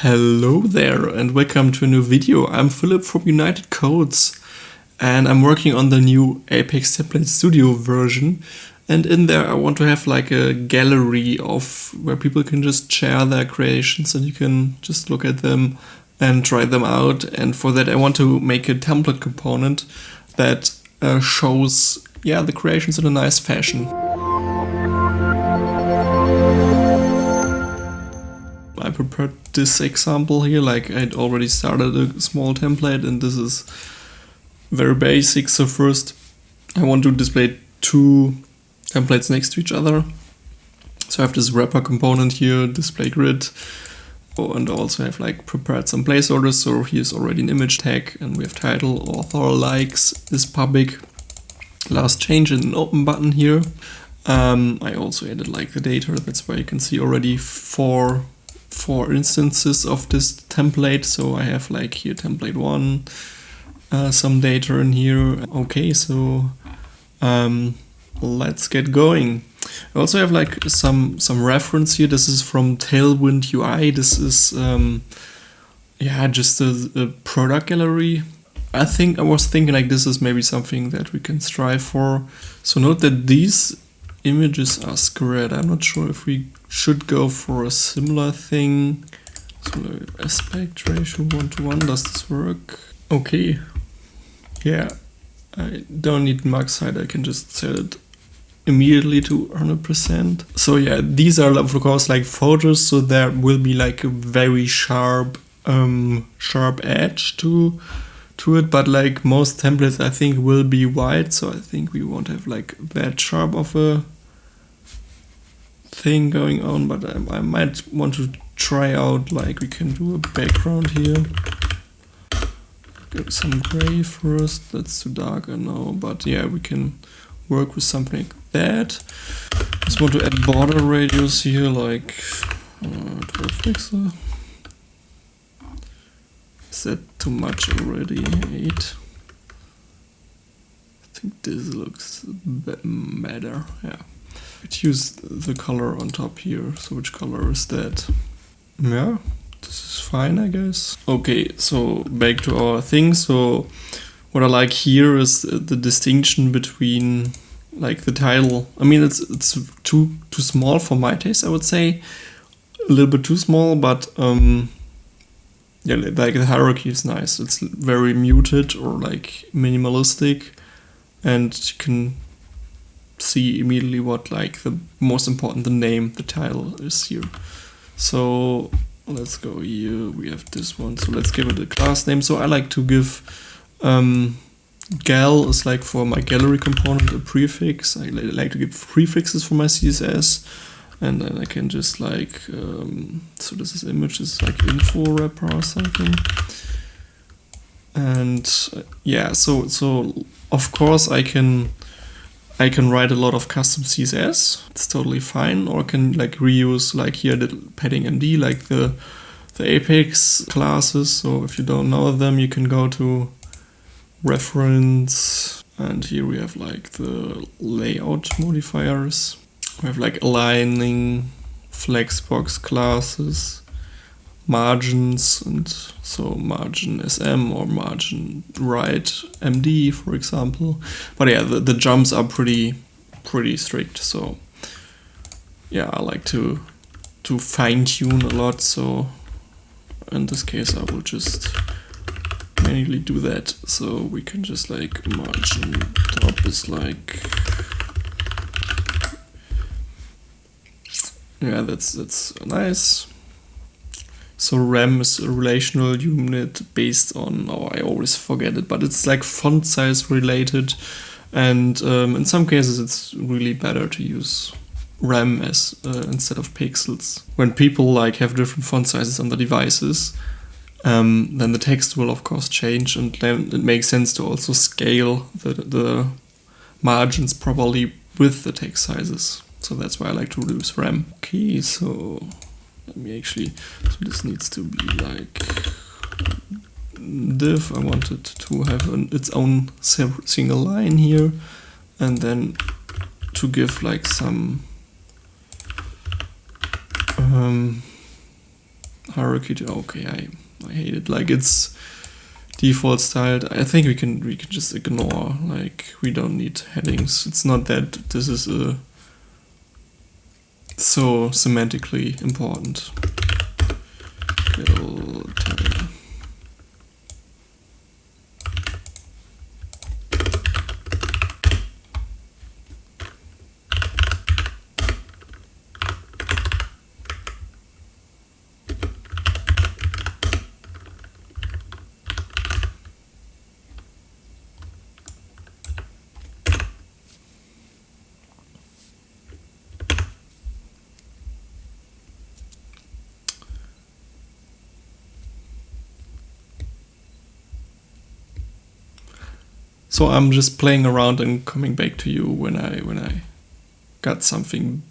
Hello there and welcome to a new video. I'm Philipp from United Codes and I'm working on the new Apex Template Studio version, and in there I want to have like a gallery of where people can just share their creations and you can just look at them and try them out. And for that I want to make a template component that shows the creations in a nice fashion. I prepared this example here, like I'd already started a small template and this is very basic. So first I want to display two templates next to each other. So I have this wrapper component here, display grid, and also have like prepared some placeholders. So here's already an image tag and we have title, author likes, is public, last change, and an open button here. I also added like the data, that's why you can see already four instances of this template. So I have like here template 1, some data in here. Okay, so let's get going. I also have like some reference here. This is from Tailwind UI. This is just a product gallery. I was thinking like this is maybe something that we can strive for. So note that these images are squared. I'm not sure if we should go for a similar thing. So aspect ratio 1:1, does this work? Okay. Yeah, I don't need max height, I can just set it immediately to 100%. So yeah, these are of course like photos, so there will be like a very sharp edge to it, but like most templates I think will be white, so I think we won't have like that sharp of a thing going on, but I might want to try out, like we can do a background here. Get some gray first, that's too dark I know, but yeah, we can work with something like that. Just want to add border radius here, like 12 pixel. Is that too much already? 8. I think this looks better, yeah. Let's use the color on top here. So which color is that? Yeah, this is fine, I guess. Okay, so back to our thing. So what I like here is the distinction between like the title. I mean, it's too small for my taste, I would say. A little bit too small, but like the hierarchy is nice. It's very muted or like minimalistic, and you can see immediately what like the most important, the name, the title is here. So let's go here, we have this one, so let's give it a class name. So I like to give gal is like for my gallery component a prefix. I like to give prefixes for my CSS, and then I can just like so this is image, is like info wrapper or something. And so of course I can write a lot of custom CSS. It's totally fine, or I can like reuse like here the padding MD, like the Apex classes. So if you don't know them, you can go to reference, and here we have like the layout modifiers. We have like aligning, flexbox classes, margins, and so margin SM or margin right MD, for example. But yeah, the jumps are pretty strict. So yeah, I like to fine tune a lot. So in this case, I will just manually do that. So we can just like margin top is like, yeah, that's nice. So rem is a relational unit based on, I always forget it, but it's like font size related. And in some cases it's really better to use rem as instead of pixels. When people like have different font sizes on the devices, then the text will of course change, and then it makes sense to also scale the margins properly with the text sizes. So that's why I like to use rem. Okay, so let me actually, so this needs to be like div. I want it to have its own single line here, and then to give like some hierarchy. Okay, I hate it. Like it's default styled. I think we can just ignore. Like we don't need headings. It's not that this is so semantically important. So I'm just playing around and coming back to you when I got something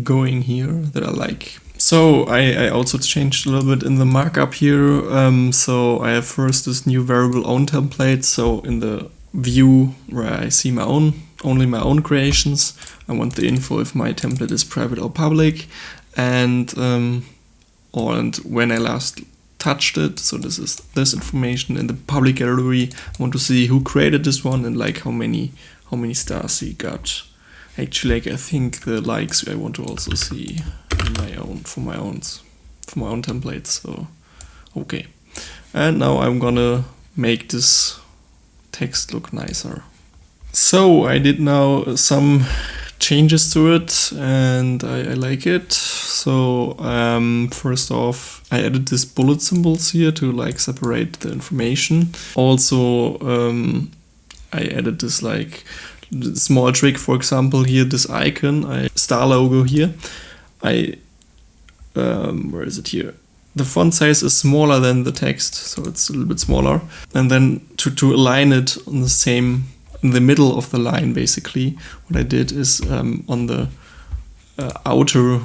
going here that I like. So I also changed a little bit in the markup here. So I have first this new variable own template. So in the view where I see only my own creations, I want the info if my template is private or public, and when I last touched it. So this is this information in the public gallery. I want to see who created this one and like how many stars he got. Actually, like I think the likes I want to also see in for my own templates. So okay, and now I'm gonna make this text look nicer. So I did now some changes to it and I like it. So first off, I added these bullet symbols here to like separate the information. Also I added this like small trick, for example here, this icon, star logo here. Where is it here? The font size is smaller than the text, so it's a little bit smaller. And then to align it on the same, in the middle of the line, basically, what I did is on the outer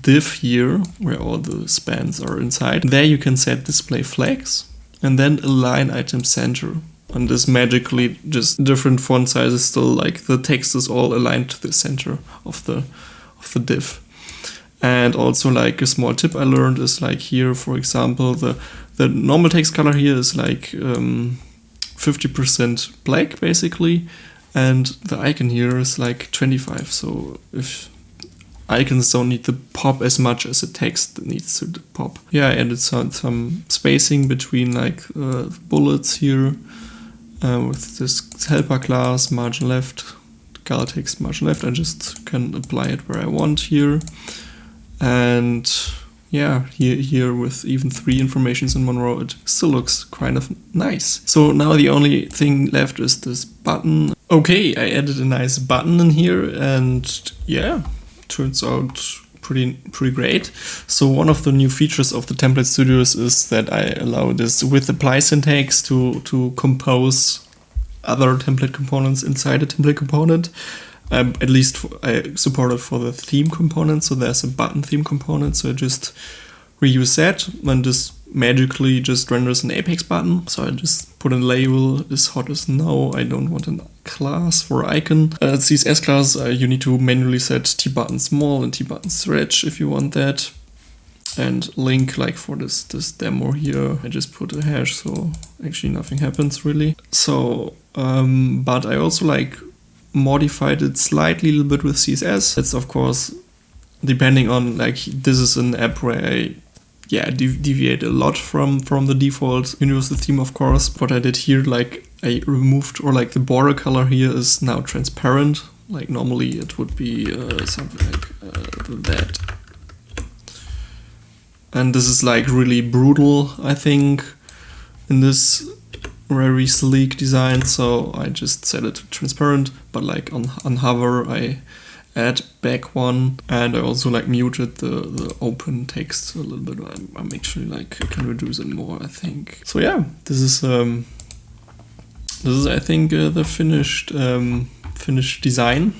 div here, where all the spans are inside, there you can set display flags and then align item center. And this magically just different font sizes still, like the text is all aligned to the center of the div. And also like a small tip I learned is like here, for example, the normal text color here is like 50% black basically, and the icon here is like 25. So if icons don't need to pop as much as the text needs to pop. Yeah, I added some spacing between like bullets here with this helper class, margin left, color text margin left. I just can apply it where I want here. And yeah, here with even 3 informations in one row, it still looks kind of nice. So now the only thing left is this button. Okay, I added a nice button in here, and yeah, turns out pretty great. So one of the new features of the Template Studios is that I allow this with apply syntax to compose other template components inside a template component. At least I support it for the theme component, so there's a button theme component, so I just reuse that, and this magically just renders an Apex button. So I just put a label, is hot as no, I don't want a class for icon. CSS class, you need to manually set tButton small and tButton stretch if you want that. And link, like for this demo here, I just put a hash, so actually nothing happens really. So, but I also like modified it slightly a little bit with CSS. It's of course depending on, like, this is an app where I deviate a lot from the default universal theme, of course. What I did here, like I removed, or like the border color here is now transparent. Like normally it would be something like that. And this is like really brutal, I think, in this very sleek design, so I just set it to transparent, but like on hover I add back one, and I also like muted the open text a little bit. I'm actually like, I can reduce it more, I think. So yeah, this is I think the finished design.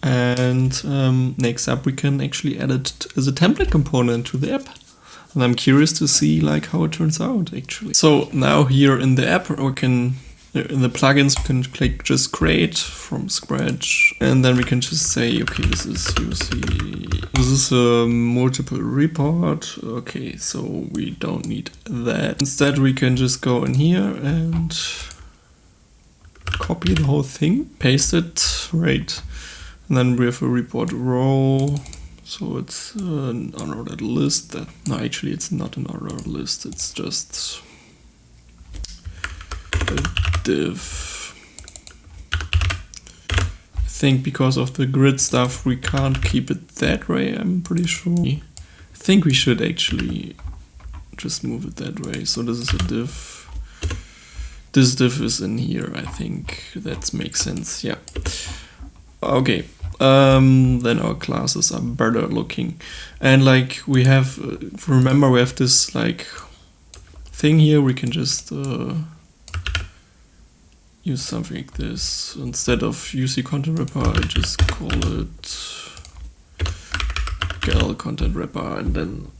And next up we can actually add it as a template component to the app. And I'm curious to see like how it turns out actually. So now here in the app we can in the plugins, we can click just create from scratch, and then we can just say, okay, this is UC, this is a multiple report. Okay, so we don't need that. Instead, we can just go in here and copy the whole thing, paste it, right, and then we have a report row. So it's an unordered list. No, actually, it's not an unordered list. It's just a div. I think because of the grid stuff, we can't keep it that way, I'm pretty sure. I think we should actually just move it that way. So this is a div. This div is in here, I think. That makes sense, yeah. Okay. Then our classes are better looking, and like we have, remember we have this like thing here. We can just use something like this instead of UC content wrapper. I just call it gal content wrapper, and then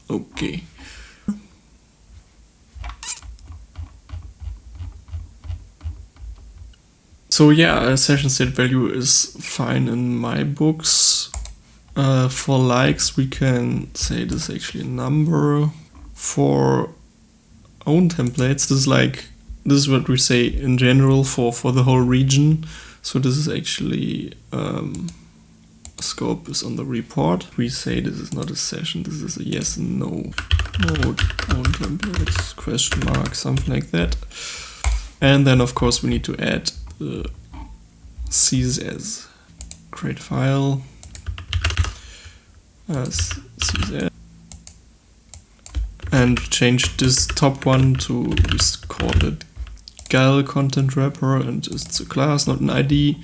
okay. So yeah, a session state value is fine in my books. For likes, we can say this is actually a number. For own templates, this is what we say in general for the whole region. So this is actually scope is on the report. We say this is not a session, this is a yes and no. Node own templates, question mark, something like that. And then of course we need to add the CSS, create file, CSS, and change this top one to, we call it gal content wrapper, and it's a class, not an ID.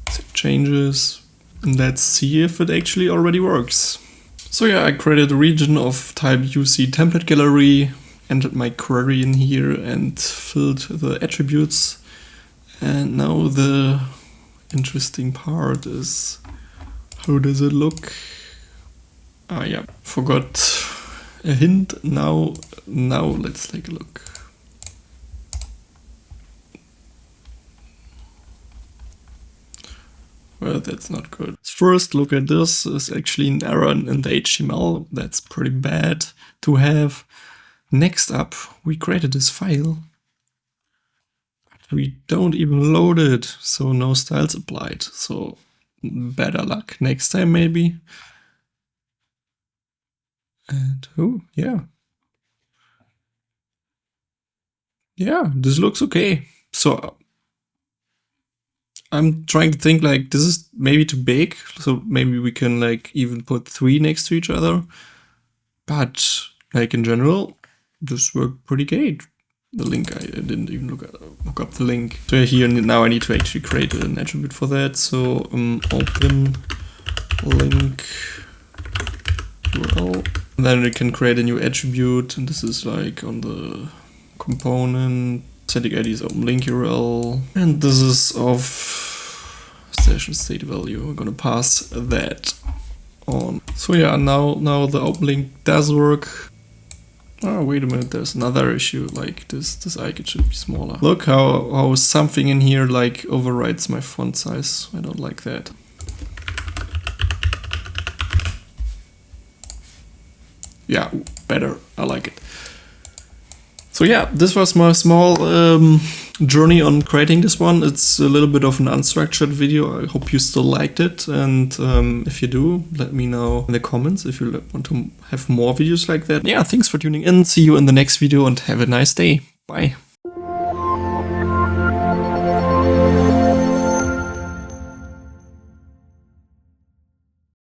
Save changes, and let's see if it actually already works. So yeah, I created a region of type UC template gallery, entered my query in here and filled the attributes. And now the interesting part is, how does it look? Ah yeah, forgot a hint. Now let's take a look. Well, that's not good. First look at this, is actually an error in the HTML. That's pretty bad to have. Next up, we created this file. We don't even load it, so no styles applied. So better luck next time maybe. And oh yeah. Yeah, this looks okay. So I'm trying to think like this is maybe too big, so maybe we can like even put 3 next to each other. But like in general, this worked pretty great. The link, I didn't even look up the link. So here now I need to actually create an attribute for that. So open link URL. And then we can create a new attribute, and this is like on the component. Static ID is open link URL, and this is of session state value. We're gonna pass that on. So yeah, now the open link does work. Oh, wait a minute, there's another issue, like this icon should be smaller. Look how something in here like overrides my font size. I don't like that. Yeah, better, I like it. So yeah, this was my small journey on creating this one. It's a little bit of an unstructured video. I hope you still liked it, and if you do, let me know in the comments if you want to have more videos like that. Yeah, thanks for tuning in. See you in the next video and have a nice day. Bye.